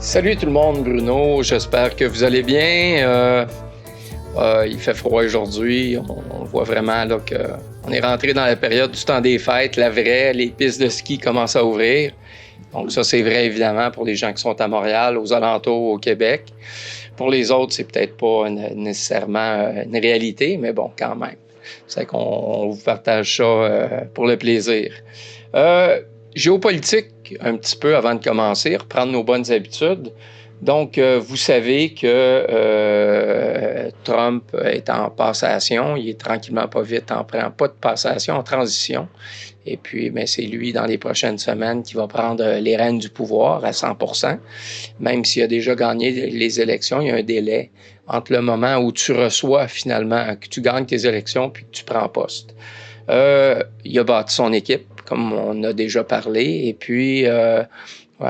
Salut tout le monde, Bruno. J'espère que vous allez bien. Il fait froid aujourd'hui. On voit vraiment là, qu'on est rentré dans la période du temps des fêtes, la vraie. Les pistes de ski commencent à ouvrir. Donc ça, c'est vrai évidemment pour les gens qui sont à Montréal, aux alentours, au Québec. Pour les autres, c'est peut-être pas nécessairement une réalité, mais bon, quand même. C'est qu'on vous partage ça pour le plaisir. Géopolitique, un petit peu avant de commencer, reprendre nos bonnes habitudes. Donc, vous savez que Trump est en passation. Il est tranquillement pas vite en pas de passation, en transition. Et puis, ben, c'est lui, dans les prochaines semaines, qui va prendre les rênes du pouvoir à 100%. Même s'il a déjà gagné les élections, il y a un délai entre le moment où tu reçois finalement, que tu gagnes tes élections, puis que tu prends poste. Il a bâti son équipe, comme on a déjà parlé. Et puis,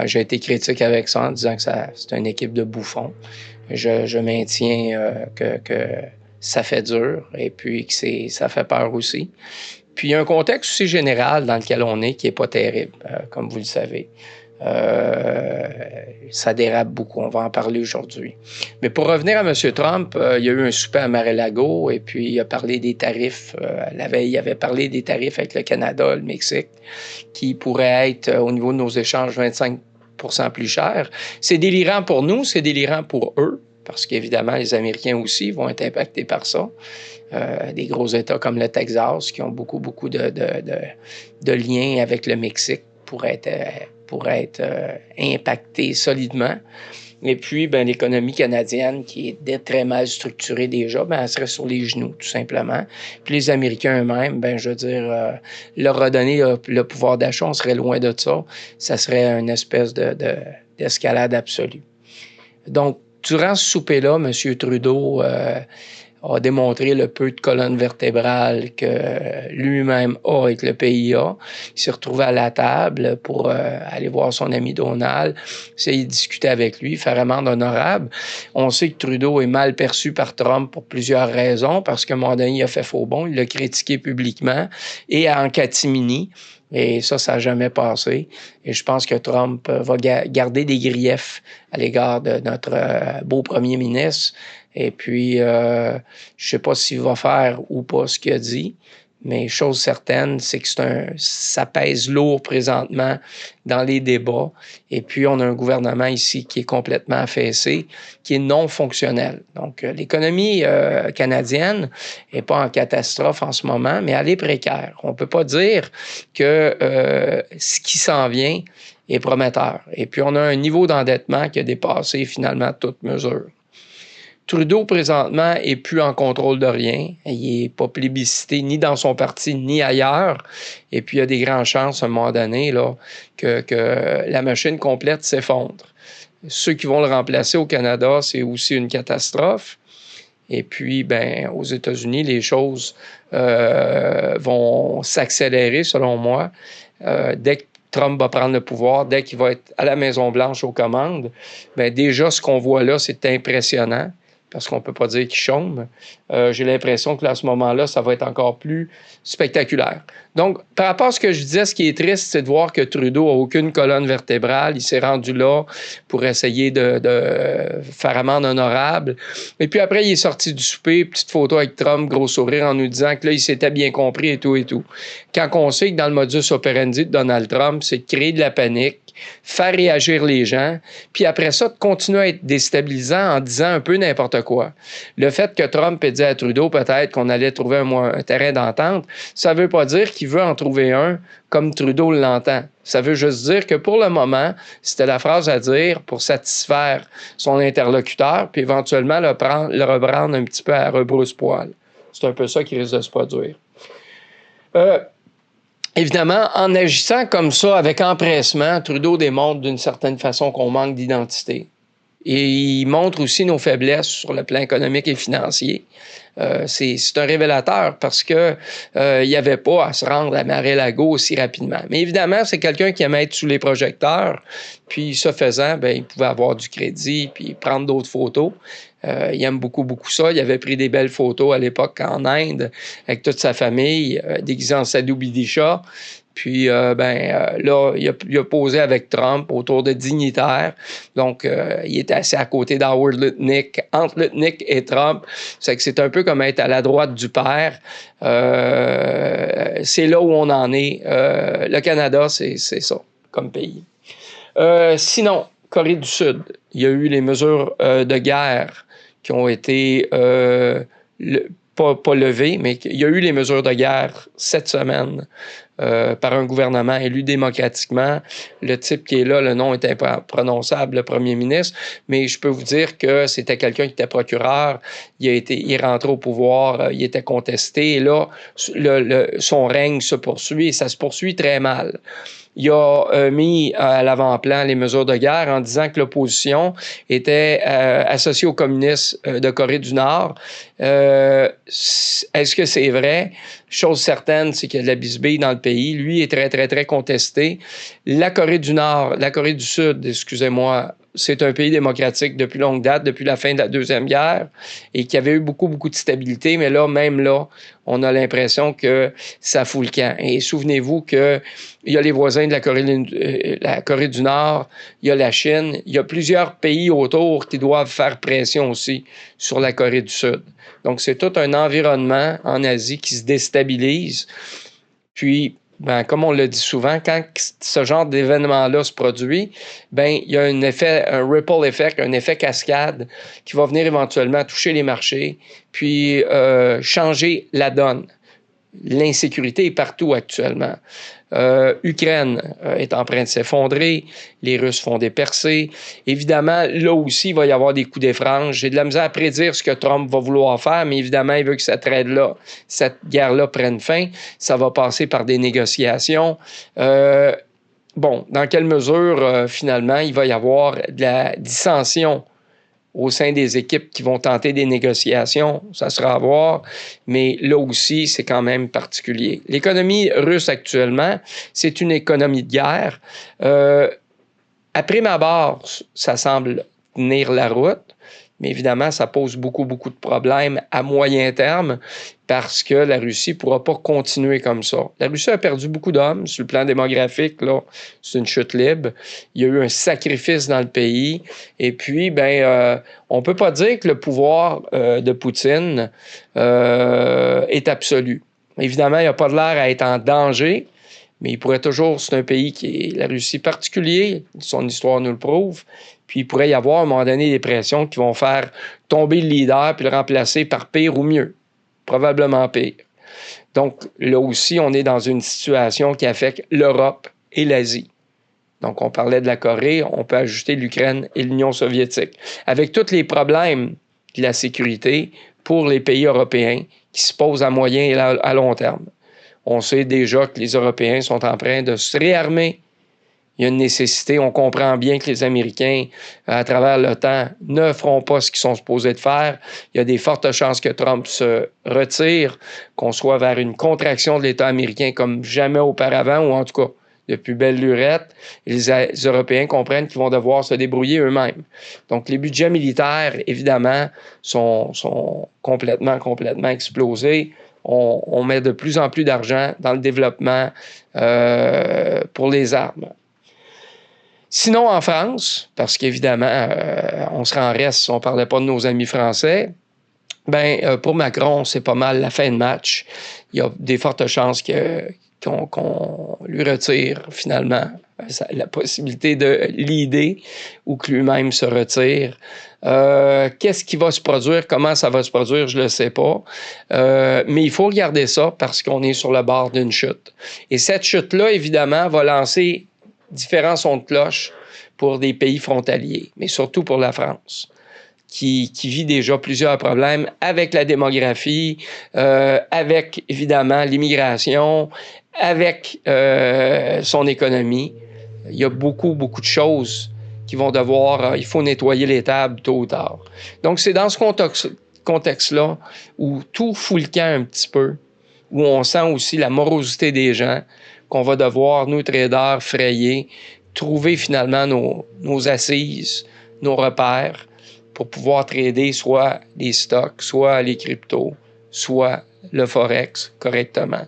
j'ai été critique avec ça en disant que c'est une équipe de bouffons. Je maintiens que ça fait dur et puis que ça fait peur aussi. Puis, il y a un contexte aussi général dans lequel on est qui n'est pas terrible, comme vous le savez. Ça dérape beaucoup, on va en parler aujourd'hui. Mais pour revenir à M. Trump, il y a eu un souper à Mar-a-Lago et puis il a parlé des tarifs. La veille, il avait parlé des tarifs avec le Canada, le Mexique, qui pourraient être, au niveau de nos échanges, 25% plus chers. C'est délirant pour nous, c'est délirant pour eux, parce qu'évidemment, les Américains aussi vont être impactés par ça. Des gros États comme le Texas, qui ont beaucoup de liens avec le Mexique, pourraient être impactés solidement. Et puis, ben, l'économie canadienne, qui est très mal structurée déjà, ben, elle serait sur les genoux, tout simplement. Puis les Américains eux-mêmes, ben, je veux dire, leur redonner le pouvoir d'achat, on serait loin de ça. Ça serait une espèce d'escalade absolue. Donc, durant ce souper-là, M. Trudeau a démontré le peu de colonne vertébrale que lui-même a et que le pays a. Il s'est retrouvé à la table pour aller voir son ami Donald, essayer de discuter avec lui, faire amende honorable. On sait que Trudeau est mal perçu par Trump pour plusieurs raisons, parce qu'à un moment donné, il a fait faux bond, il l'a critiqué publiquement et en catimini. Et ça n'a jamais passé. Et je pense que Trump va garder des griefs à l'égard de notre beau premier ministre. Et puis, je ne sais pas s'il va faire ou pas ce qu'il a dit, mais chose certaine, c'est que ça pèse lourd présentement dans les débats. Et puis, on a un gouvernement ici qui est complètement affaissé, qui est non fonctionnel. Donc, l'économie canadienne n'est pas en catastrophe en ce moment, mais elle est précaire. On ne peut pas dire que ce qui s'en vient est prometteur. Et puis, on a un niveau d'endettement qui a dépassé finalement toute mesure. Trudeau, présentement, est plus en contrôle de rien. Il n'est pas plébiscité ni dans son parti, ni ailleurs. Et puis, il y a des grandes chances, à un moment donné, là, que la machine complète s'effondre. Ceux qui vont le remplacer au Canada, c'est aussi une catastrophe. Et puis, ben, aux États-Unis, les choses vont s'accélérer, selon moi. Dès que Trump va prendre le pouvoir, dès qu'il va être à la Maison-Blanche aux commandes, ben, déjà, ce qu'on voit là, c'est impressionnant. Parce qu'on ne peut pas dire qu'il chôme. J'ai l'impression que là, à ce moment-là, ça va être encore plus spectaculaire. Donc, par rapport à ce que je disais, ce qui est triste, c'est de voir que Trudeau n'a aucune colonne vertébrale. Il s'est rendu là pour essayer de faire amende honorable. Et puis après, il est sorti du souper, petite photo avec Trump, gros sourire, en nous disant que là, il s'était bien compris et tout et tout. Quand on sait que dans le modus operandi de Donald Trump, c'est de créer de la panique, faire réagir les gens, puis après ça, de continuer à être déstabilisant en disant un peu n'importe quoi. Le fait que Trump ait dit à Trudeau peut-être qu'on allait trouver un terrain d'entente, ça ne veut pas dire qu'il veut en trouver un comme Trudeau l'entend. Ça veut juste dire que pour le moment, c'était la phrase à dire pour satisfaire son interlocuteur, puis éventuellement le reprendre un petit peu à rebrousse-poil. C'est un peu ça qui risque de se produire. Évidemment, en agissant comme ça, avec empressement, Trudeau démontre d'une certaine façon qu'on manque d'identité. Et il montre aussi nos faiblesses sur le plan économique et financier. C'est un révélateur parce que il n'y avait pas à se rendre à Mar-a-Lago aussi rapidement. Mais évidemment, c'est quelqu'un qui aimait être sous les projecteurs. Puis, ce faisant, ben, il pouvait avoir du crédit puis prendre d'autres photos. Il aime beaucoup ça. Il avait pris des belles photos à l'époque en Inde avec toute sa famille, déguisé en Sadhu Bidisha. Puis, là, il a posé avec Trump autour de dignitaires. Donc, il était assis à côté d'Howard Lutnick, entre Lutnick et Trump. C'est un peu comme être à la droite du père. C'est là où on en est. Le Canada, c'est ça, comme pays. Sinon, Corée du Sud, il y a eu les mesures de guerre qui ont été pas levées, mais il y a eu les mesures de guerre cette semaine par un gouvernement élu démocratiquement. Le type qui est là, le nom est imprononçable, le premier ministre, mais je peux vous dire que c'était quelqu'un qui était procureur, il est rentré au pouvoir, il était contesté, et là, son règne se poursuit, et ça se poursuit très mal. Il a mis à l'avant-plan les mesures de guerre en disant que l'opposition était associée aux communistes de Corée du Nord. Est-ce que c'est vrai? Chose certaine, c'est qu'il y a de la bisbille dans le pays. Lui est très, très, très contesté. La Corée du Nord, la Corée du Sud, excusez-moi, c'est un pays démocratique depuis longue date, depuis la fin de la Deuxième Guerre, et qui avait eu beaucoup, beaucoup de stabilité. Mais là, même là, on a l'impression que ça fout le camp. Et souvenez-vous qu'il y a les voisins de la Corée du Nord, il y a la Chine, il y a plusieurs pays autour qui doivent faire pression aussi sur la Corée du Sud. Donc, c'est tout un environnement en Asie qui se déstabilise. Puis, comme on le dit souvent, quand ce genre d'événement-là se produit, il y a un ripple effect, un effet cascade qui va venir éventuellement toucher les marchés, puis changer la donne. L'insécurité est partout actuellement. Ukraine est en train de s'effondrer, les Russes font des percées. Évidemment, là aussi, il va y avoir des coups d'effrange. J'ai de la misère à prédire ce que Trump va vouloir faire, mais évidemment, il veut que cette guerre-là prenne fin. Ça va passer par des négociations. Dans quelle mesure, finalement, il va y avoir de la dissension au sein des équipes qui vont tenter des négociations, ça sera à voir, mais là aussi, c'est quand même particulier. L'économie russe actuellement, c'est une économie de guerre. À prime abord, ça semble tenir la route, mais évidemment, ça pose beaucoup, beaucoup de problèmes à moyen terme parce que la Russie ne pourra pas continuer comme ça. La Russie a perdu beaucoup d'hommes sur le plan démographique, là, c'est une chute libre. Il y a eu un sacrifice dans le pays. Et puis, on ne peut pas dire que le pouvoir de Poutine est absolu. Évidemment, il n'a pas de l'air à être en danger, mais il pourrait toujours, c'est un pays qui est, la Russie particulier, son histoire nous le prouve, puis il pourrait y avoir à un moment donné des pressions qui vont faire tomber le leader puis le remplacer par pire ou mieux, probablement pire. Donc là aussi, on est dans une situation qui affecte l'Europe et l'Asie. Donc on parlait de la Corée, on peut ajouter l'Ukraine et l'Union soviétique. Avec tous les problèmes de la sécurité pour les pays européens qui se posent à moyen et à long terme. On sait déjà que les Européens sont en train de se réarmer. Il y a une nécessité. On comprend bien que les Américains, à travers le temps, ne feront pas ce qu'ils sont supposés de faire. Il y a des fortes chances que Trump se retire, qu'on soit vers une contraction de l'État américain comme jamais auparavant, ou en tout cas depuis belle lurette. Les Européens comprennent qu'ils vont devoir se débrouiller eux-mêmes. Donc, les budgets militaires, évidemment, sont complètement explosés. On met de plus en plus d'argent dans le développement pour les armes. Sinon, en France, parce qu'évidemment, on serait en reste si on ne parlait pas de nos amis français, pour Macron, c'est pas mal la fin de match. Il y a des fortes chances qu'on lui retire finalement la possibilité de leader ou que lui-même se retire. Qu'est-ce qui va se produire? Comment ça va se produire? Je ne le sais pas. Mais il faut regarder ça parce qu'on est sur le bord d'une chute. Et cette chute-là, évidemment, va lancer différents sons de cloche pour des pays frontaliers, mais surtout pour la France, qui vit déjà plusieurs problèmes avec la démographie, avec, évidemment, l'immigration, avec son économie. Il y a beaucoup, beaucoup de choses qui vont devoir... il faut nettoyer les tables tôt ou tard. Donc, c'est dans ce contexte-là où tout fout le camp un petit peu, où on sent aussi la morosité des gens, qu'on va devoir, nous, traders, frayer, trouver finalement nos assises, nos repères, pour pouvoir trader soit les stocks, soit les cryptos, soit le Forex correctement.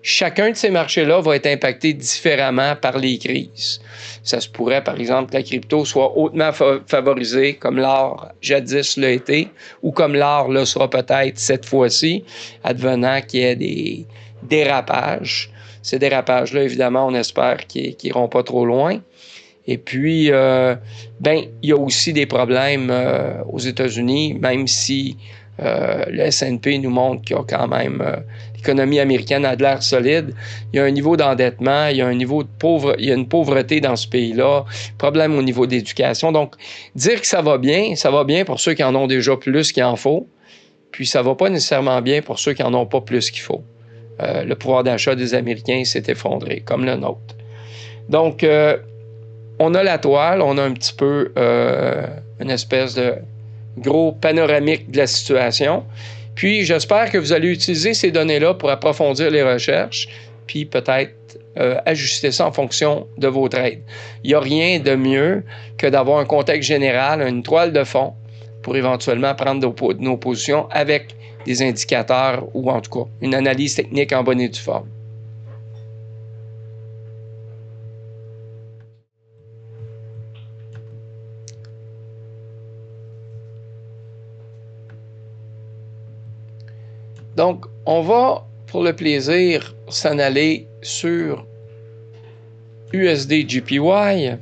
chacun de ces marchés-là va être impacté différemment par les crises. Ça se pourrait, par exemple, que la crypto soit hautement favorisée, comme l'or jadis l'a été, ou comme l'or le sera peut-être cette fois-ci, advenant qu'il y ait des dérapages. Ces dérapages-là, évidemment, on espère qu'ils n'iront pas trop loin. Et puis, il y a aussi des problèmes aux États-Unis, même si le S&P nous montre qu'il y a quand même l'économie américaine a de l'air solide. Il y a un niveau d'endettement, il y a un niveau il y a une pauvreté dans ce pays-là, problème au niveau d'éducation. Donc, dire que ça va bien pour ceux qui en ont déjà plus qu'il en faut, puis ça va pas nécessairement bien pour ceux qui en ont pas plus qu'il faut. Le pouvoir d'achat des Américains s'est effondré, comme le nôtre. Donc, on a la toile, on a un petit peu une espèce de gros panoramique de la situation. Puis, j'espère que vous allez utiliser ces données-là pour approfondir les recherches, puis peut-être ajuster ça en fonction de vos trades. Il n'y a rien de mieux que d'avoir un contexte général, une toile de fond, pour éventuellement prendre nos positions avec des indicateurs ou en tout cas une analyse technique en bonne et due forme. Donc, on va, pour le plaisir, s'en aller sur USD/JPY.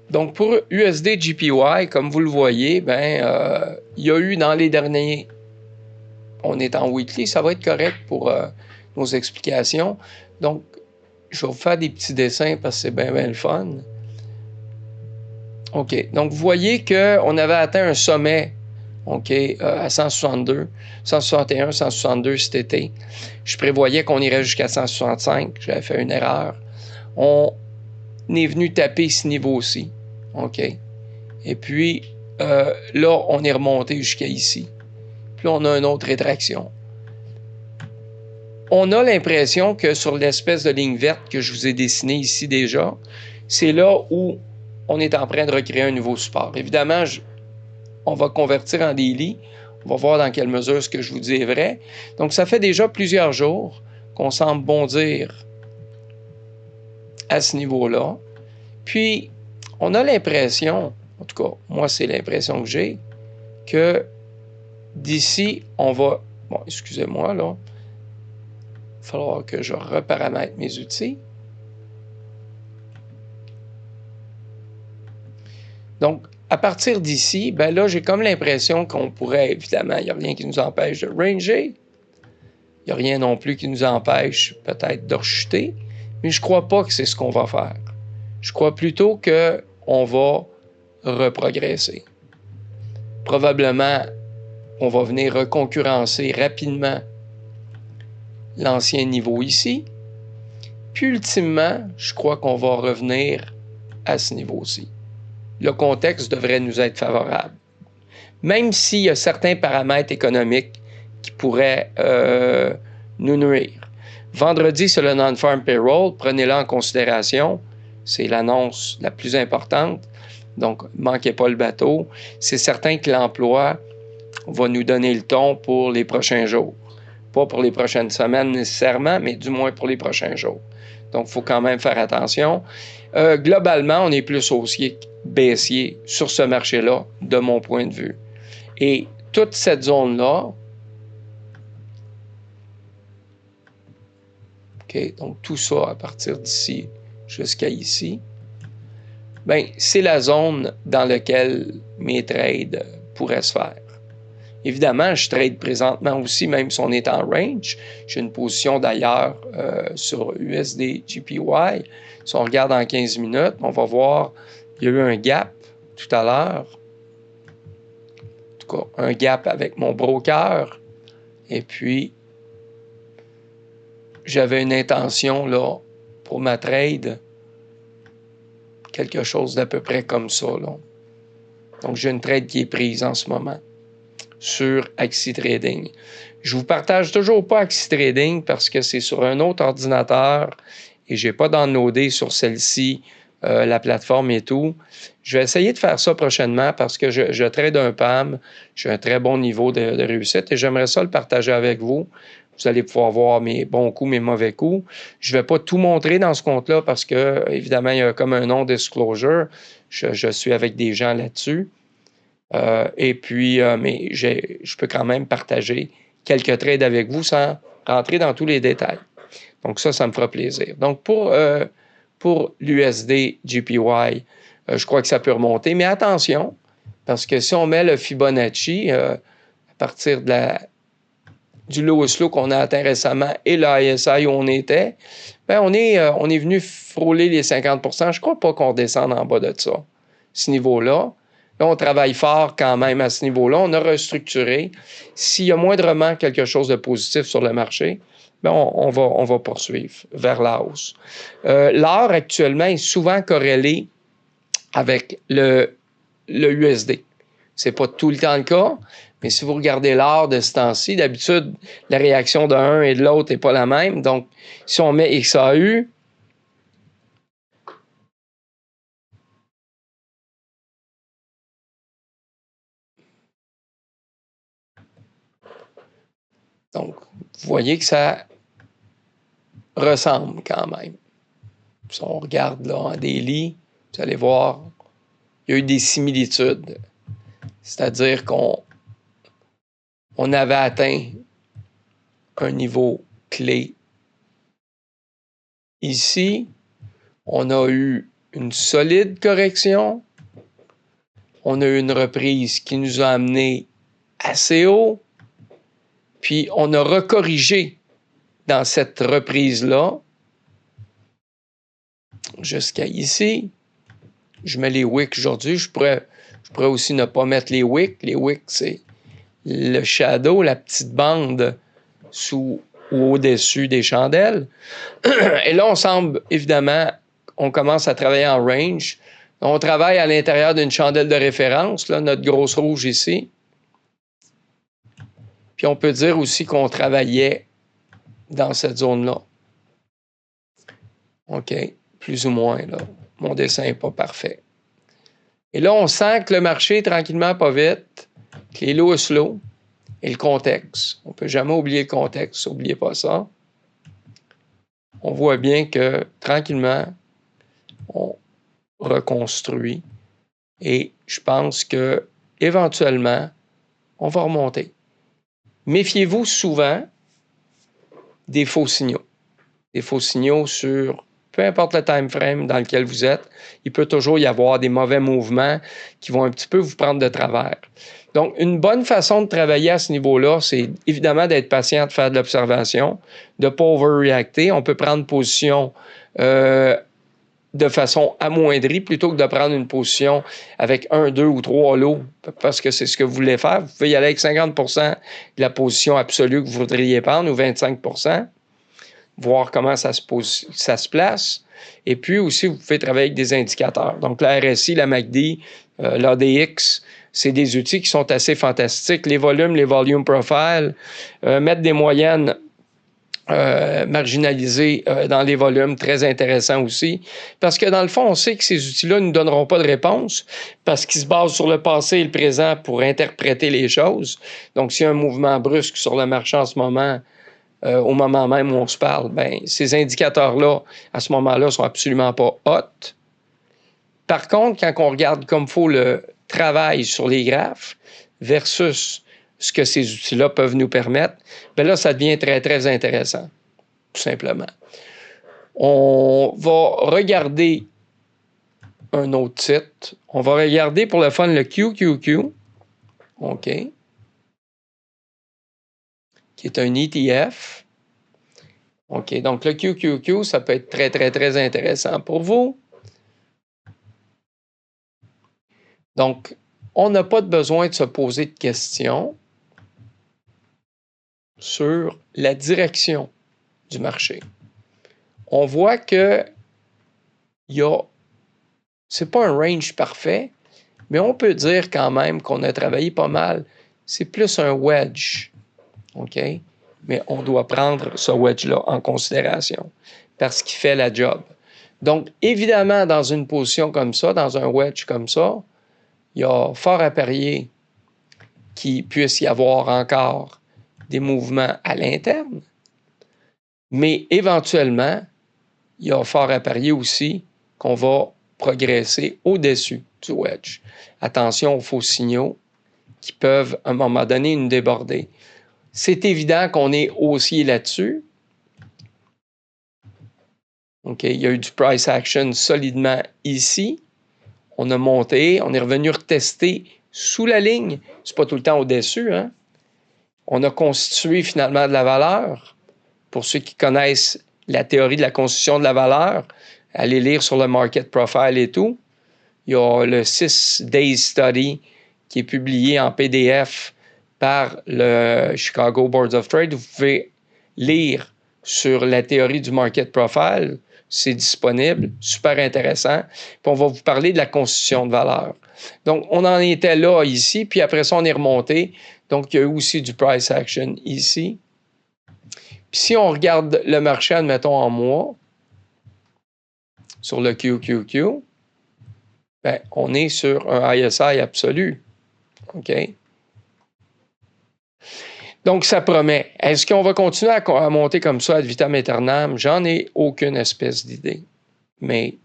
Donc, pour USD/JPY, comme vous le voyez, il y a eu dans les derniers... On est en weekly, ça va être correct pour nos explications. Donc, je vais vous faire des petits dessins parce que c'est bien le fun. OK. Donc, vous voyez qu'on avait atteint un sommet, OK, à 162, 161, 162 cet été. Je prévoyais qu'on irait jusqu'à 165. J'avais fait une erreur. On est venu taper ce niveau-ci. OK. Et puis, là, on est remonté jusqu'à ici. Puis là, on a une autre rétraction. On a l'impression que sur l'espèce de ligne verte que je vous ai dessinée ici déjà, c'est là où on est en train de recréer un nouveau support. Évidemment, on va convertir en daily. On va voir dans quelle mesure ce que je vous dis est vrai. Donc, ça fait déjà plusieurs jours qu'on semble bondir à ce niveau-là. Puis, on a l'impression, en tout cas, moi, c'est l'impression que j'ai, que d'ici, on va... Bon, excusez-moi, là. Il va falloir que je reparamètre mes outils. Donc, à partir d'ici, là, j'ai comme l'impression qu'on pourrait, évidemment, il n'y a rien qui nous empêche de ranger. Il n'y a rien non plus qui nous empêche peut-être de rechuter. Mais je ne crois pas que c'est ce qu'on va faire. Je crois plutôt qu'on va reprogresser. Probablement, on va venir reconcurrencer rapidement l'ancien niveau ici. Puis, ultimement, je crois qu'on va revenir à ce niveau-ci. Le contexte devrait nous être favorable. Même s'il y a certains paramètres économiques qui pourraient nous nuire. Vendredi, c'est le non-farm payroll. Prenez-le en considération. C'est l'annonce la plus importante. Donc, ne manquez pas le bateau. C'est certain que l'emploi va nous donner le ton pour les prochains jours. Pas pour les prochaines semaines nécessairement, mais du moins pour les prochains jours. Donc, il faut quand même faire attention. Globalement, on est plus haussier que baissier sur ce marché-là, de mon point de vue. Et toute cette zone-là, OK, donc tout ça à partir d'ici jusqu'à ici, c'est la zone dans laquelle mes trades pourraient se faire. Évidemment, je trade présentement aussi, même si on est en range. J'ai une position d'ailleurs sur USD/JPY. Si on regarde en 15 minutes, on va voir, il y a eu un gap tout à l'heure. En tout cas, un gap avec mon broker. Et puis, j'avais une intention là pour ma trade, quelque chose d'à peu près comme ça, là. Donc, j'ai une trade qui est prise en ce moment sur Axie Trading. Je vous partage toujours pas Axie Trading parce que c'est sur un autre ordinateur et j'ai pas downloadé sur celle-ci la plateforme et tout. Je vais essayer de faire ça prochainement parce que je trade un PAM, j'ai un très bon niveau de réussite et j'aimerais ça le partager avec vous. Vous allez pouvoir voir mes bons coups, mes mauvais coups. Je ne vais pas tout montrer dans ce compte-là parce que, évidemment, il y a comme un non-disclosure. Je suis avec des gens là-dessus. Et puis, mais je peux quand même partager quelques trades avec vous sans rentrer dans tous les détails. Donc ça me fera plaisir. Donc pour l'USD JPY, je crois que ça peut remonter. Mais attention, parce que si on met le Fibonacci à partir du Lowest Low qu'on a atteint récemment et l'ISI où on était, ben on est venu frôler les 50%. Je ne crois pas qu'on redescende en bas de ça, ce niveau-là. Là, on travaille fort quand même à ce niveau-là. On a restructuré. S'il y a moindrement quelque chose de positif sur le marché, bien, on va poursuivre vers la hausse. L'or, actuellement, est souvent corrélé avec le USD. Ce n'est pas tout le temps le cas, mais si vous regardez l'or de ce temps-ci, d'habitude, la réaction d'un et de l'autre n'est pas la même. Donc, si on met XAU, donc, vous voyez que ça ressemble quand même. Si on regarde là en daily, vous allez voir, il y a eu des similitudes. C'est-à-dire qu'on avait atteint un niveau clé. Ici, on a eu une solide correction. On a eu une reprise qui nous a amené assez haut. Puis on a recorrigé dans cette reprise-là jusqu'à ici. Je mets les wicks aujourd'hui. Je pourrais aussi ne pas mettre les wicks. Les wicks, c'est le shadow, la petite bande sous ou au-dessus des chandelles. Et là, on semble, évidemment, on commence à travailler en range. On travaille à l'intérieur d'une chandelle de référence, là, notre grosse rouge ici. Puis on peut dire aussi qu'on travaillait dans cette zone-là. OK, plus ou moins, là. Mon dessin n'est pas parfait. Et là, on sent que le marché, tranquillement, pas vite, que les low slow et le contexte. On ne peut jamais oublier le contexte, n'oubliez pas ça. On voit bien que, tranquillement, on reconstruit. Et je pense que éventuellement, on va remonter. Méfiez-vous souvent des faux signaux. Des faux signaux sur peu importe le time frame dans lequel vous êtes, il peut toujours y avoir des mauvais mouvements qui vont un petit peu vous prendre de travers. Donc, une bonne façon de travailler à ce niveau-là, c'est évidemment d'être patient, de faire de l'observation, de ne pas overreacter. On peut prendre position de façon amoindrie plutôt que de prendre une position avec 1, 2 ou 3 lots parce que c'est ce que vous voulez faire. Vous pouvez y aller avec 50% de la position absolue que vous voudriez prendre ou 25%, voir comment ça se place. Et puis aussi, vous pouvez travailler avec des indicateurs. Donc, la RSI, la MACD, l'ADX, c'est des outils qui sont assez fantastiques. Les volumes, les volume profiles, mettre des moyennes marginalisés dans les volumes, très intéressant aussi. Parce que dans le fond, on sait que ces outils-là ne nous donneront pas de réponse parce qu'ils se basent sur le passé et le présent pour interpréter les choses. Donc, s'il y a un mouvement brusque sur le marché en ce moment, au moment même où on se parle, ben, ces indicateurs-là, à ce moment-là, sont absolument pas hot. Par contre, quand on regarde comme il faut le travail sur les graphes versus ce que ces outils-là peuvent nous permettre, bien là, ça devient très, très intéressant, tout simplement. On va regarder un autre titre. On va regarder pour le fun le QQQ, OK, qui est un ETF. OK, donc le QQQ, ça peut être très, très, très intéressant pour vous. Donc, on n'a pas besoin de se poser de questions sur la direction du marché. On voit que c'est pas un range parfait, mais on peut dire quand même qu'on a travaillé pas mal. C'est plus un wedge, OK? Mais on doit prendre ce wedge-là en considération parce qu'il fait la job. Donc, évidemment, dans une position comme ça, dans un wedge comme ça, il y a fort à parier qu'il puisse y avoir encore des mouvements à l'interne, mais éventuellement, il y a fort à parier aussi qu'on va progresser au-dessus du wedge. Attention aux faux signaux qui peuvent, à un moment donné, nous déborder. C'est évident qu'on est haussier là-dessus. OK, il y a eu du price action solidement ici. On a monté, on est revenu retester sous la ligne. C'est pas tout le temps au-dessus, hein? On a constitué finalement de la valeur. Pour ceux qui connaissent la théorie de la constitution de la valeur, allez lire sur le market profile et tout. Il y a le 6 Days Study qui est publié en PDF par le Chicago Board of Trade. Vous pouvez lire sur la théorie du market profile. C'est disponible, super intéressant. Puis on va vous parler de la constitution de valeur. Donc, on en était là ici, puis après ça, on est remonté. Donc, il y a eu aussi du price action ici. Puis si on regarde le marché, admettons en mois, sur le QQQ, ben, on est sur un ISI absolu. OK? Donc, ça promet. Est-ce qu'on va continuer à monter comme ça ad vitam aeternam? J'en ai aucune espèce d'idée. Mais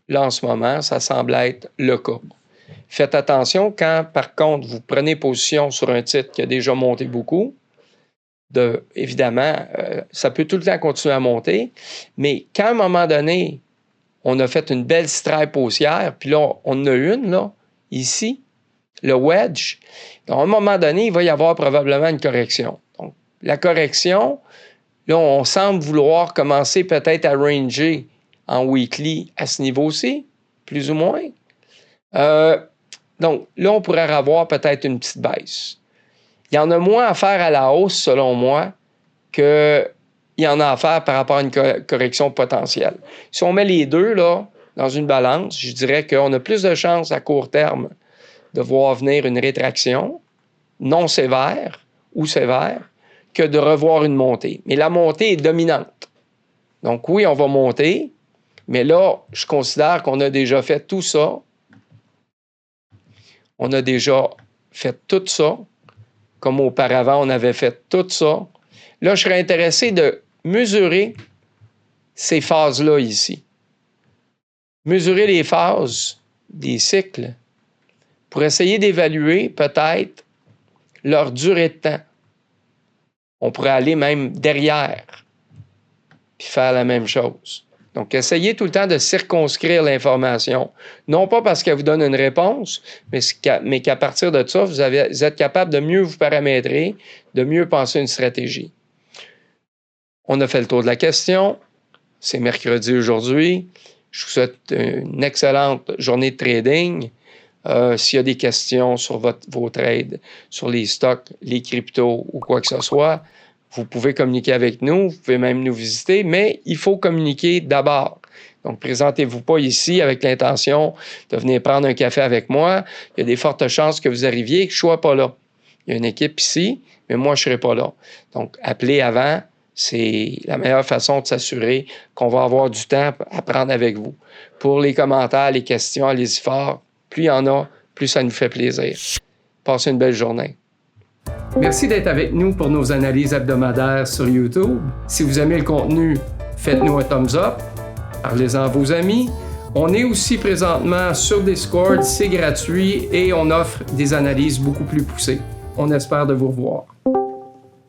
là, en ce moment, ça semble être le cas. Faites attention quand, par contre, vous prenez position sur un titre qui a déjà monté beaucoup. Évidemment, ça peut tout le temps continuer à monter, mais quand à un moment donné, on a fait une belle stripe haussière, puis là, on en a une, là, ici, le wedge. Donc, à un moment donné, il va y avoir probablement une correction. Donc, la correction, là, on semble vouloir commencer peut-être à ranger en weekly à ce niveau-ci, plus ou moins. Donc, là, on pourrait avoir peut-être une petite baisse. Il y en a moins à faire à la hausse, selon moi, qu'il y en a à faire par rapport à une correction potentielle. Si on met les deux là, dans une balance, je dirais qu'on a plus de chances à court terme de voir venir une rétraction non sévère ou sévère que de revoir une montée. Mais la montée est dominante. Donc oui, on va monter, mais là, je considère qu'on a déjà fait tout ça. On a déjà fait tout ça. Comme auparavant, on avait fait tout ça. Là, je serais intéressé de mesurer ces phases-là ici. Mesurer les phases des cycles pour essayer d'évaluer peut-être leur durée de temps. On pourrait aller même derrière puis faire la même chose. Donc, essayez tout le temps de circonscrire l'information. Non pas parce qu'elle vous donne une réponse, mais qu'à partir de ça, vous êtes capable de mieux vous paramétrer, de mieux penser une stratégie. On a fait le tour de la question. C'est mercredi aujourd'hui. Je vous souhaite une excellente journée de trading. S'il y a des questions sur vos trades, sur les stocks, les cryptos ou quoi que ce soit, vous pouvez communiquer avec nous, vous pouvez même nous visiter, mais il faut communiquer d'abord. Donc, présentez-vous pas ici avec l'intention de venir prendre un café avec moi. Il y a des fortes chances que vous arriviez et que je ne sois pas là. Il y a une équipe ici, mais moi, je ne serai pas là. Donc, appelez avant. C'est la meilleure façon de s'assurer qu'on va avoir du temps à prendre avec vous. Pour les commentaires, les questions, allez-y fort. Plus il y en a, plus ça nous fait plaisir. Passez une belle journée. Merci d'être avec nous pour nos analyses hebdomadaires sur YouTube. Si vous aimez le contenu, faites-nous un thumbs up. Parlez-en à vos amis. On est aussi présentement sur Discord, c'est gratuit et on offre des analyses beaucoup plus poussées. On espère de vous revoir.